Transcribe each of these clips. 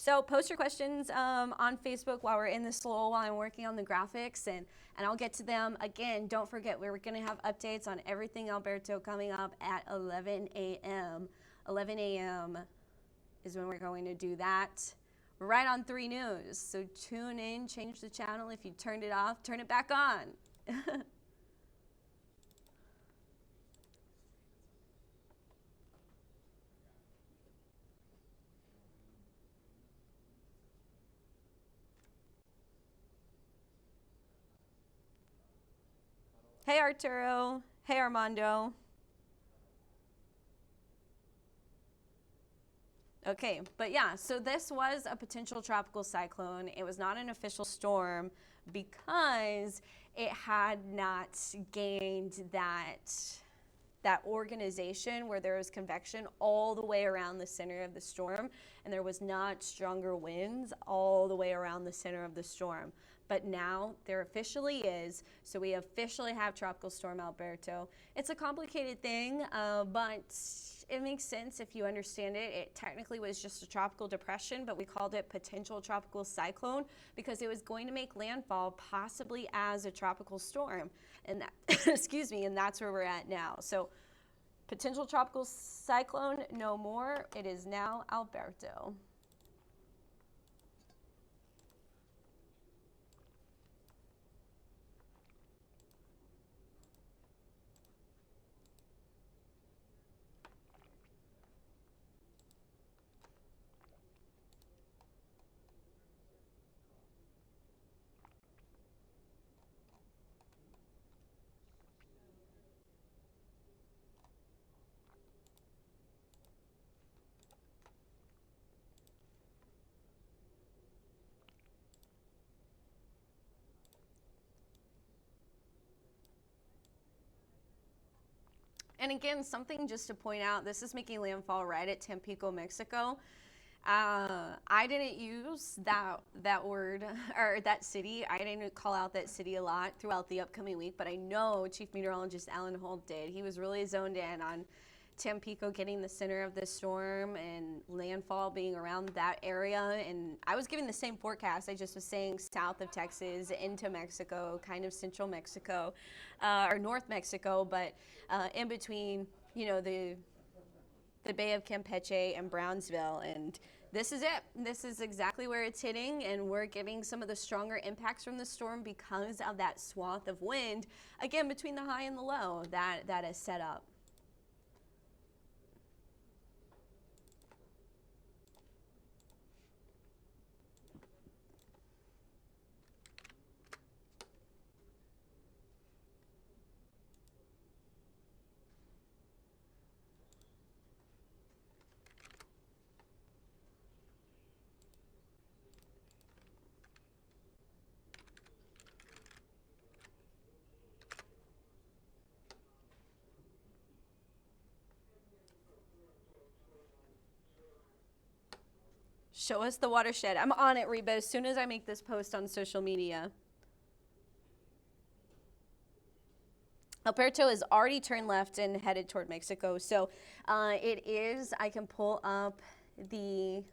So post your questions on Facebook while we're in this lull, while I'm working on the graphics, and I'll get to them. Again, don't forget, we're going to have updates on everything Alberto coming up at 11 a.m. 11 a.m. is when we're going to do that, right on 3 News. So tune in, change the channel. If you turned it off, turn it back on. Hey, Arturo. Hey, Armando. Okay, but yeah, so this was a potential tropical cyclone. It was not an official storm because it had not gained that organization where there was convection all the way around the center of the storm, and there was not stronger winds all the way around the center of the storm. But now there officially is, so we officially have Tropical Storm Alberto. It's a complicated thing, but it makes sense if you understand it. It technically was just a tropical depression, but we called it potential tropical cyclone because it was going to make landfall possibly as a tropical storm. And that, excuse me, and that's where we're at now. So potential tropical cyclone, no more. It is now Alberto. And again, something just to point out, this is making landfall right at Tampico, Mexico. I didn't use that word or that city. I didn't call out that city a lot throughout the upcoming week, but I know Chief Meteorologist Alan Holt did. He was really zoned in on Tampico getting the center of the storm and landfall being around that area. And I was giving the same forecast. I just was saying south of Texas into Mexico, kind of central Mexico, or North Mexico, but in between, you know, the Bay of Campeche and Brownsville. And this is it. This is exactly where it's hitting, and we're getting some of the stronger impacts from the storm because of that swath of wind, again, between the high and the low that is set up. Show us the watershed. I'm on it, Reba, as soon as I make this post on social media. Alberto has already turned left and headed toward Mexico. So it is, I can pull up the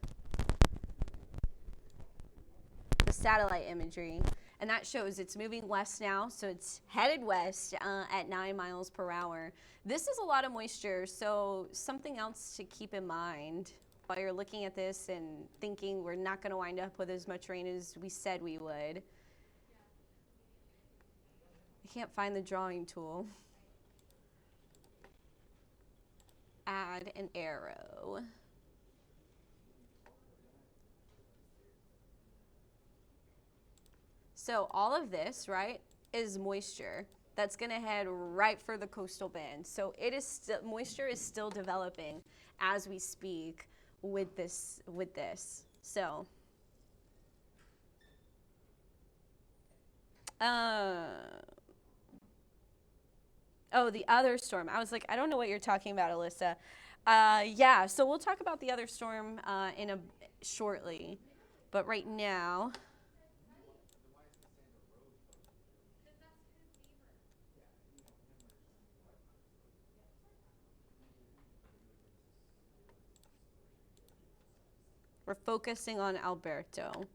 satellite imagery, and that shows it's moving west now. So it's headed west at 9 miles per hour. This is a lot of moisture, so something else to keep in mind while you're looking at this and thinking we're not going to wind up with as much rain as we said we would. I can't find the drawing tool. Add an arrow. So all of this, right, is moisture that's going to head right for the coastal bend. So it is moisture is still developing as we speak with this. So oh, the other storm. I was like, I don't know what you're talking about, Alyssa. Yeah, so we'll talk about the other storm shortly. But right now, We're focusing on Alberto.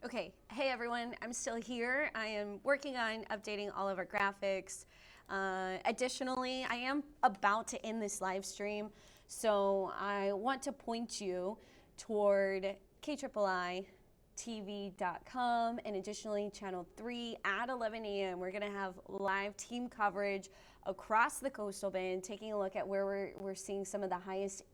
Okay, hey everyone, I'm still here. I am working on updating all of our graphics. Additionally, I am about to end this live stream, so I want to point you toward KIIITV.com and additionally channel 3 at 11 a.m. We're gonna have live team coverage across the coastal bend, taking a look at where we're seeing some of the highest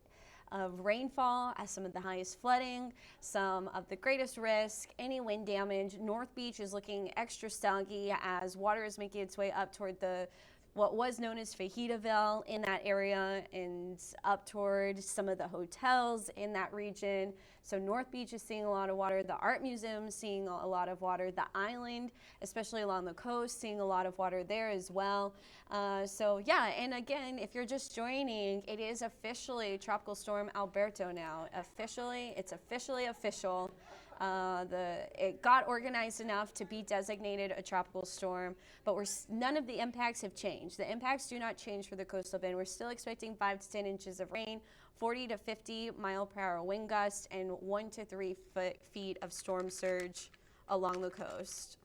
of rainfall, as some of the highest flooding, some of the greatest risk, any wind damage. North Beach is looking extra soggy as water is making its way up toward the what was known as Fajitaville in that area and up toward some of the hotels in that region. So North Beach is seeing a lot of water. The Art Museum is seeing a lot of water. The island, especially along the coast, seeing a lot of water there as well. So yeah, and again, if you're just joining, it is officially Tropical Storm Alberto now. It's officially official. It got organized enough to be designated a tropical storm, but none of the impacts have changed. The impacts do not change for the coastal bend. We're still expecting 5 to 10 inches of rain, 40 to 50 mile per hour wind gusts, and 1 to 3 feet of storm surge along the coast.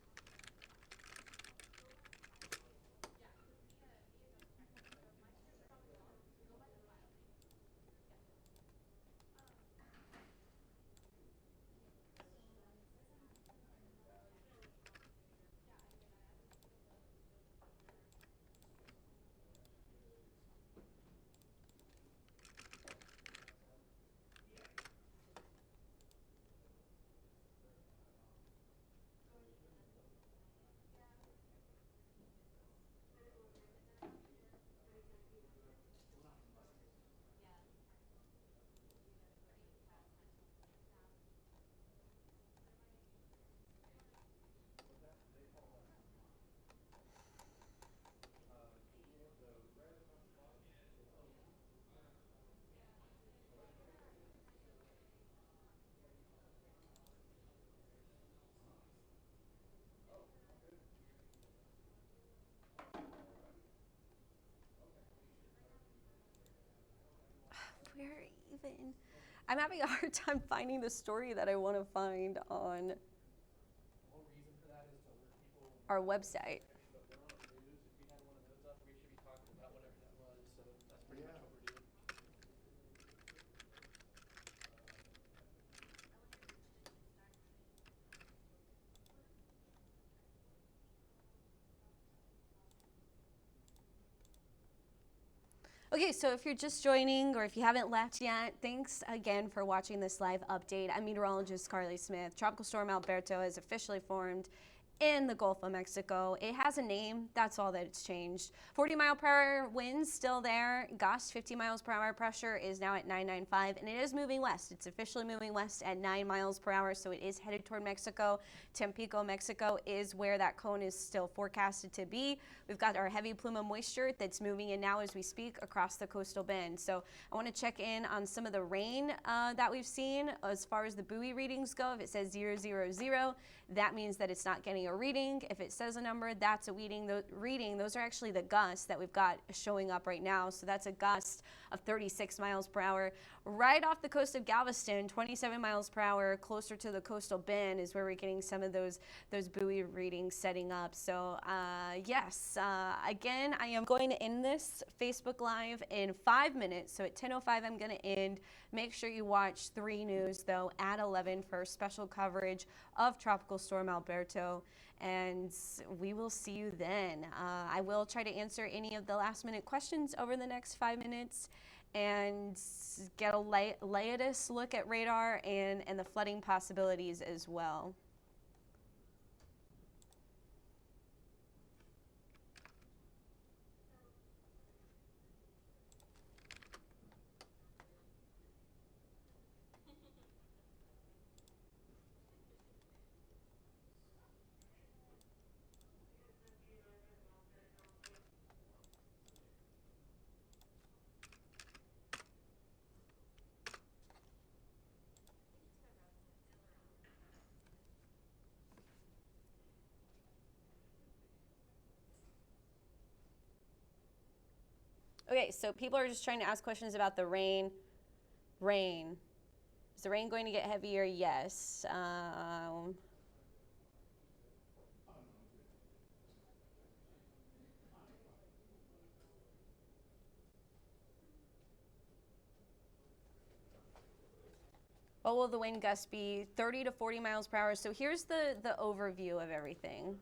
where even? I'm having a hard time finding the story that I want to find on our website. Okay, so if you're just joining or if you haven't left yet, thanks again for watching this live update. I'm meteorologist Carly Smith. Tropical Storm Alberto has officially formed in the Gulf of Mexico. It has a name, that's all that it's changed. 40-mile-per-hour winds still there. Gust 50 miles per hour. Pressure is now at 995, and it is moving west. It's officially moving west at 9 miles per hour, so it is headed toward Mexico. Tampico, Mexico is where that cone is still forecasted to be. We've got our heavy plume of moisture that's moving in now as we speak across the coastal bend. So I want to check in on some of the rain that we've seen as far as the buoy readings go. If it says 000, that means that it's not getting a reading. If it says a number, that's a reading. Those are actually the gusts that we've got showing up right now. So that's a gust of 36 miles per hour. Right off the coast of Galveston, 27 miles per hour, closer to the coastal bend is where we're getting some of those buoy readings setting up. So yes, again, I am going to end this Facebook Live in 5 minutes. So at 10:05, I'm going to end. Make sure you watch 3 News, though, at 11 for special coverage of Tropical Storm Alberto. And we will see you then. I will try to answer any of the last-minute questions over the next 5 minutes and get a latest look at radar and the flooding possibilities as well. Okay, so people are just trying to ask questions about the rain. Rain. Is the rain going to get heavier? Yes. What will the wind gust be? 30 to 40 miles per hour. So here's the overview of everything.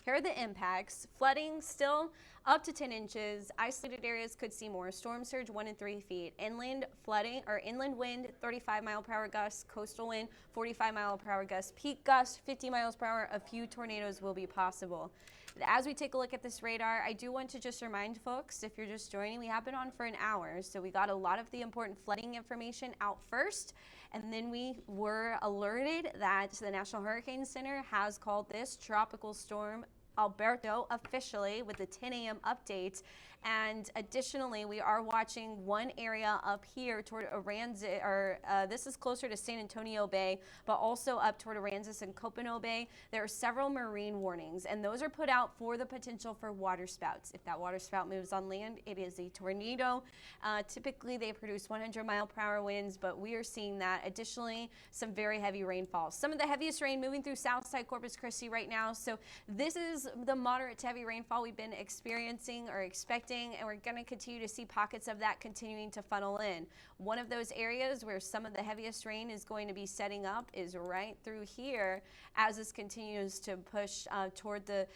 Here are the impacts. Flooding still up to 10 inches. Isolated areas could see more. Storm surge 1 and 3 feet. Inland flooding or inland wind 35 mile per hour gusts. Coastal wind 45 mile per hour gusts. Peak gust 50 miles per hour. A few tornadoes will be possible. As we take a look at this radar, I do want to just remind folks, if you're just joining, we have been on for an hour. So we got a lot of the important flooding information out first. And then we were alerted that the National Hurricane Center has called this Tropical Storm Alberto officially with the 10 a.m. update. And additionally, we are watching one area up here toward Aransas, or this is closer to San Antonio Bay, but also up toward Aransas and Copano Bay. There are several marine warnings, and those are put out for the potential for waterspouts. If that waterspout moves on land, it is a tornado. Typically, they produce 100 mile per hour winds, but we are seeing that. Additionally, some very heavy rainfall. Some of the heaviest rain moving through Southside Corpus Christi right now. So this is the moderate to heavy rainfall we've been experiencing or expecting, and we're going to continue to see pockets of that continuing to funnel in. One of those areas where some of the heaviest rain is going to be setting up is right through here as this continues to push toward the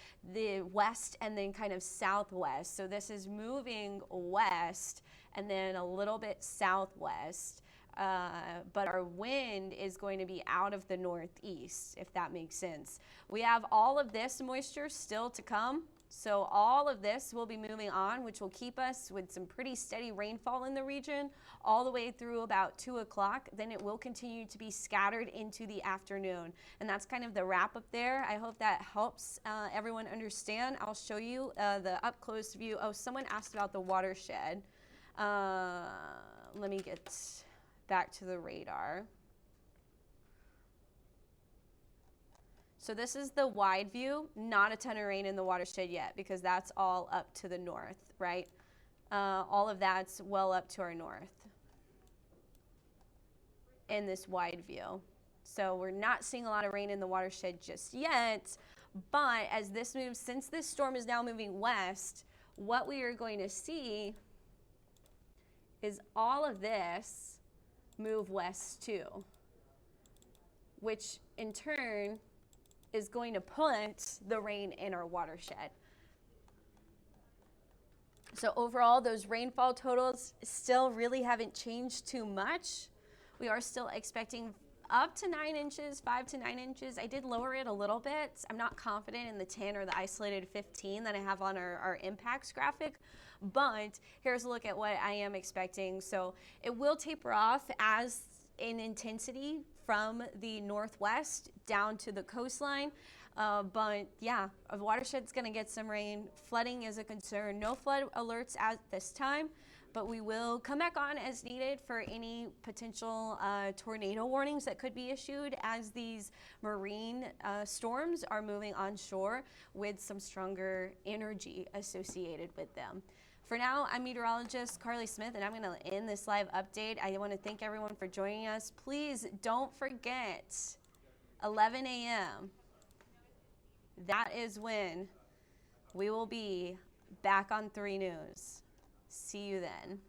west and then kind of southwest. So this is moving west and then a little bit southwest. But our wind is going to be out of the northeast, if that makes sense. We have all of this moisture still to come. So all of this will be moving on, which will keep us with some pretty steady rainfall in the region all the way through about 2 o'clock. Then it will continue to be scattered into the afternoon. And that's kind of the wrap up there. I hope that helps everyone understand. I'll show you the up close view. Oh, someone asked about the watershed. Let me get back to the radar. So this is the wide view, not a ton of rain in the watershed yet because that's all up to the north, right? All of that's well up to our north in this wide view. So we're not seeing a lot of rain in the watershed just yet, but as this moves, since this storm is now moving west, what we are going to see is all of this move west too, which in turn is going to put the rain in our watershed. So overall, those rainfall totals still really haven't changed too much. We are still expecting up to 9 inches, 5 to 9 inches. I did lower it a little bit. I'm not confident in the 10 or the isolated 15 that I have on our impacts graphic, but here's a look at what I am expecting. So it will taper off as in intensity from the northwest down to the coastline. But yeah, a watershed's going to get some rain. Flooding is a concern. No flood alerts at this time, but we will come back on as needed for any potential tornado warnings that could be issued as these marine storms are moving onshore with some stronger energy associated with them. For now, I'm meteorologist Carly Smith, and I'm going to end this live update. I want to thank everyone for joining us. Please don't forget 11 a.m. That is when we will be back on 3 News. See you then.